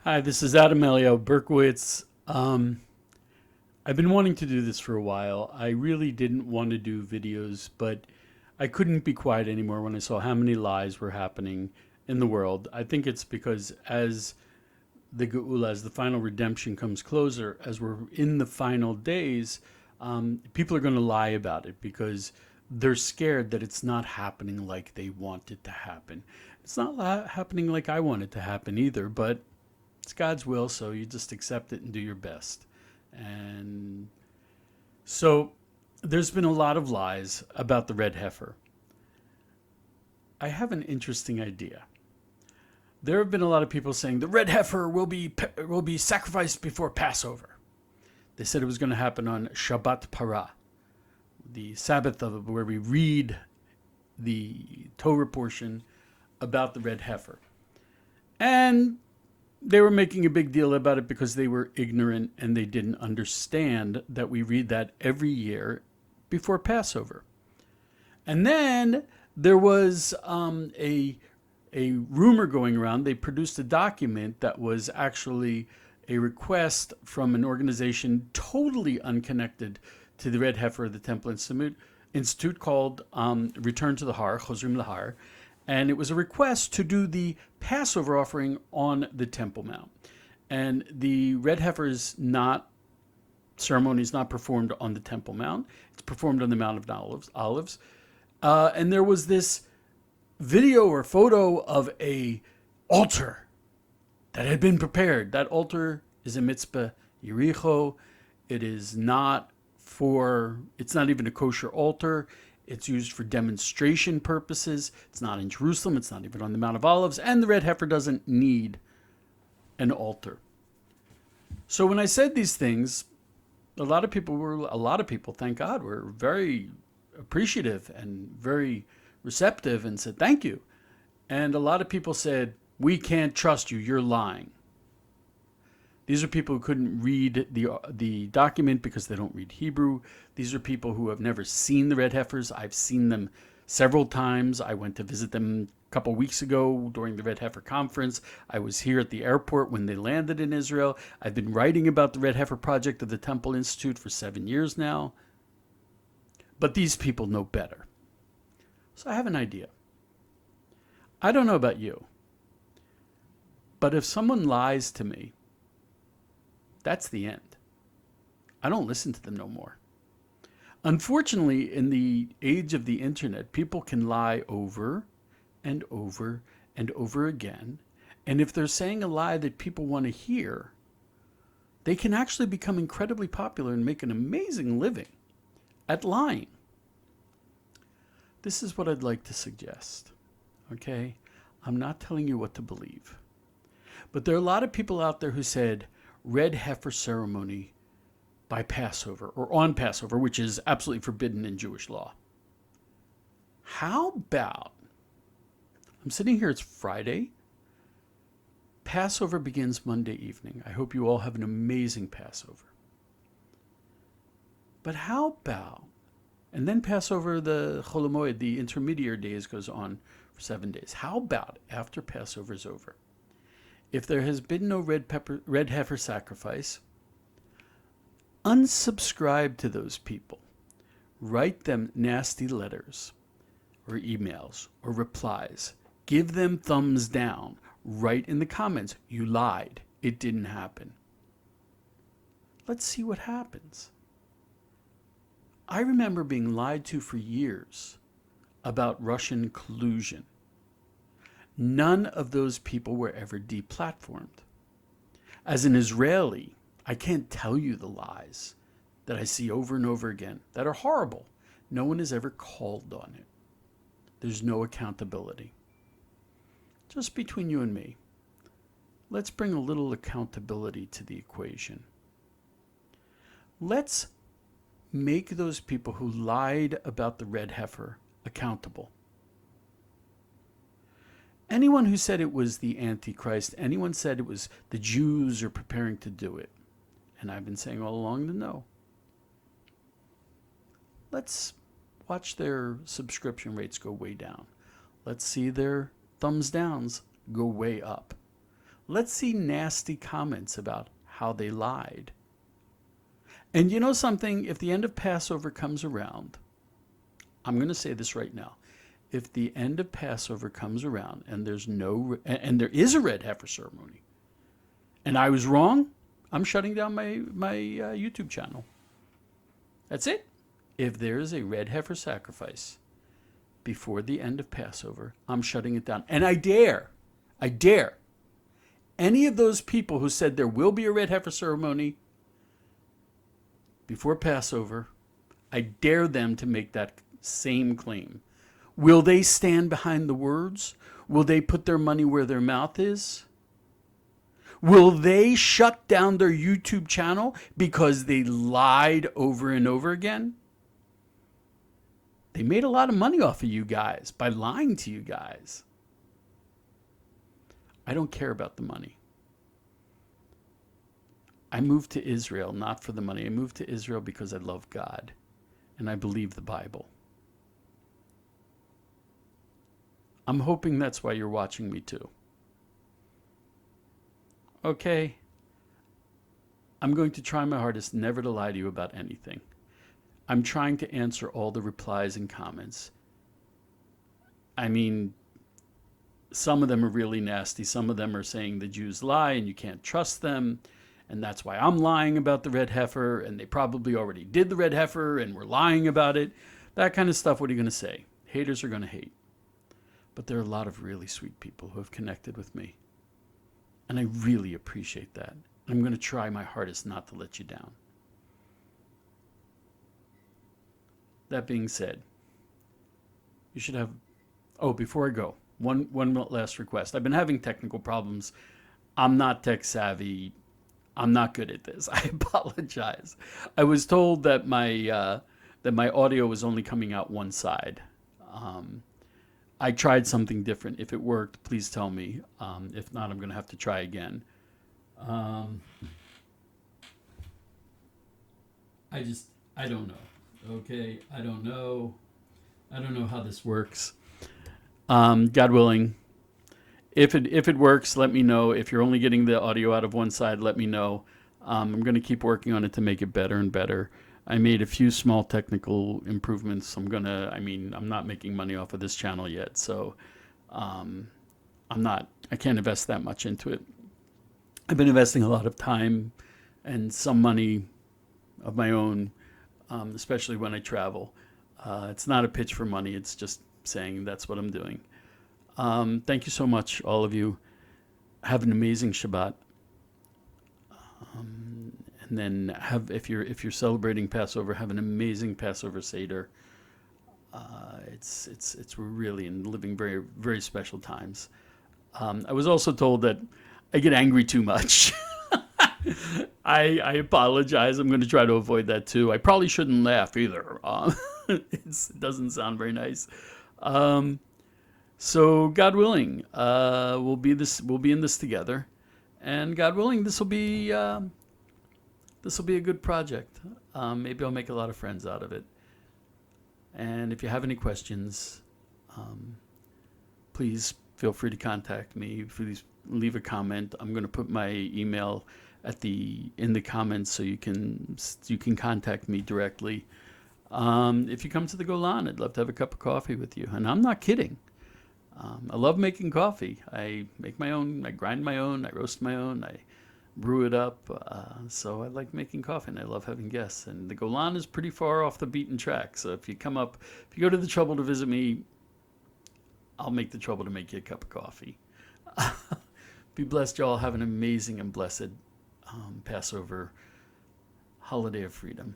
Hi, this is Adam Elio Berkowitz. I've been wanting to do this for a while. I really didn't want to do videos, but I couldn't be quiet anymore when I saw how many lies were happening in the world. I think it's because as the Geula, as the final redemption comes closer, as we're in the final days, people are going to lie about it because they're scared that it's not happening like they want it to happen. It's not happening like I want it to happen either, but it's God's will, so you just accept it and do your best. And so there's been a lot of lies about the red heifer. I have an interesting idea. There have been a lot of people saying the red heifer will be sacrificed before Passover. They said it was going to happen on Shabbat Parah, the Sabbath of where we read the Torah portion about the red heifer. And they were making a big deal about it because they were ignorant and they didn't understand that we read that every year before Passover. And then there was a rumor going around. They produced a document that was actually a request from an organization totally unconnected to the Red Heifer of the Temple Institute called Return to the Har, Chozrim Lahar, and it was a request to do the Passover offering on the Temple Mount. And the red heifer ceremony is not performed on the Temple Mount. It's performed on the Mount of Olives. And there was this video or photo of a altar that had been prepared. That altar is a mitzvah Yericho. It's not even a kosher altar. It's used for demonstration purposes. It's not in Jerusalem. It's not even on the Mount of Olives. And the red heifer doesn't need an altar. So when I said these things, a lot of people, thank God, were very appreciative and very receptive and said, thank you. And a lot of people said, we can't trust you. You're lying. These are people who couldn't read the document because they don't read Hebrew. These are people who have never seen the red heifers. I've seen them several times. I went to visit them a couple weeks ago during the Red Heifer Conference. I was here at the airport when they landed in Israel. I've been writing about the Red Heifer Project of the Temple Institute for 7 years now. But these people know better. So I have an idea. I don't know about you, but if someone lies to me, that's the end. I don't listen to them no more. Unfortunately, in the age of the internet, people can lie over and over and over again. And if they're saying a lie that people want to hear, they can actually become incredibly popular and make an amazing living at lying. This is what I'd like to suggest. Okay? I'm not telling you what to believe. But there are a lot of people out there who said, red heifer ceremony by Passover or on Passover, which is absolutely forbidden in Jewish law. How about, I'm sitting here, it's Friday. Passover begins Monday evening. I hope you all have an amazing Passover. But how about, and then Passover, the Chol Hamoed, the intermediary days, goes on for 7 days. How about after Passover is over? If there has been no red heifer sacrifice, unsubscribe to those people. Write them nasty letters or emails or replies. Give them thumbs down. Write in the comments, you lied. It didn't happen. Let's see what happens. I remember being lied to for years about Russian collusion. None of those people were ever deplatformed. As an Israeli, I can't tell you the lies that I see over and over again that are horrible. No one has ever called on it. There's no accountability. Just between you and me, let's bring a little accountability to the equation. Let's make those people who lied about the red heifer accountable. Anyone who said it was the Antichrist, anyone said it was the Jews are preparing to do it, and I've been saying all along the no. Let's watch their subscription rates go way down. Let's see their thumbs downs go way up. Let's see nasty comments about how they lied. And you know something? If the end of Passover comes around, I'm going to say this right now. If the end of Passover comes around and there is a red heifer ceremony, and I was wrong, I'm shutting down my YouTube channel. That's it. If there is a red heifer sacrifice before the end of Passover, I'm shutting it down. And I dare any of those people who said there will be a red heifer ceremony before Passover, I dare them to make that same claim. Will they stand behind the words? Will they put their money where their mouth is? Will they shut down their YouTube channel because they lied over and over again? They made a lot of money off of you guys by lying to you guys. I don't care about the money. I moved to Israel not for the money. I moved to Israel because I love God and I believe the Bible. I'm hoping that's why you're watching me too. Okay? I'm going to try my hardest never to lie to you about anything. I'm trying to answer all the replies and comments. I mean, some of them are really nasty. Some of them are saying the Jews lie and you can't trust them. And that's why I'm lying about the red heifer. And they probably already did the red heifer and were lying about it. That kind of stuff. What are you going to say? Haters are going to hate. But there are a lot of really sweet people who have connected with me. And I really appreciate that. I'm going to try my hardest not to let you down. That being said, you should have... Oh, before I go, one last request. I've been having technical problems. I'm not tech savvy. I'm not good at this. I apologize. I was told that my audio was only coming out one side. I tried something different. If it worked, please tell me. If not, I'm going to have to try again. I don't know. Okay, I don't know how this works. God willing, if it works, let me know. If you're only getting the audio out of one side, let me know. I'm going to keep working on it to make it better and better. I made a few small technical improvements. I'm not making money off of this channel yet, so I can't invest that much into it. I've been investing a lot of time and some money of my own, especially when I travel. It's not a pitch for money. It's just saying that's what I'm doing. Thank you so much, all of you. Have an amazing Shabbat. And then if you're celebrating Passover, have an amazing Passover Seder. We're really living very, very special times. I was also told that I get angry too much. I apologize. I'm going to try to avoid that too. I probably shouldn't laugh either. It doesn't sound very nice. So God willing, we'll be in this together, and God willing, this will be a good project. Maybe I'll make a lot of friends out of it. And if you have any questions, please feel free to contact me. Please leave a comment. I'm going to put my email in the comments so you can contact me directly. If you come to the Golan, I'd love to have a cup of coffee with you. And I'm not kidding. I love making coffee. I make my own. I grind my own. I roast my own. I brew it up. So I like making coffee, and I love having guests. And the Golan is pretty far off the beaten track. So if you go to the trouble to visit me, I'll make the trouble to make you a cup of coffee. Be blessed, y'all. Have an amazing and blessed Passover holiday of freedom.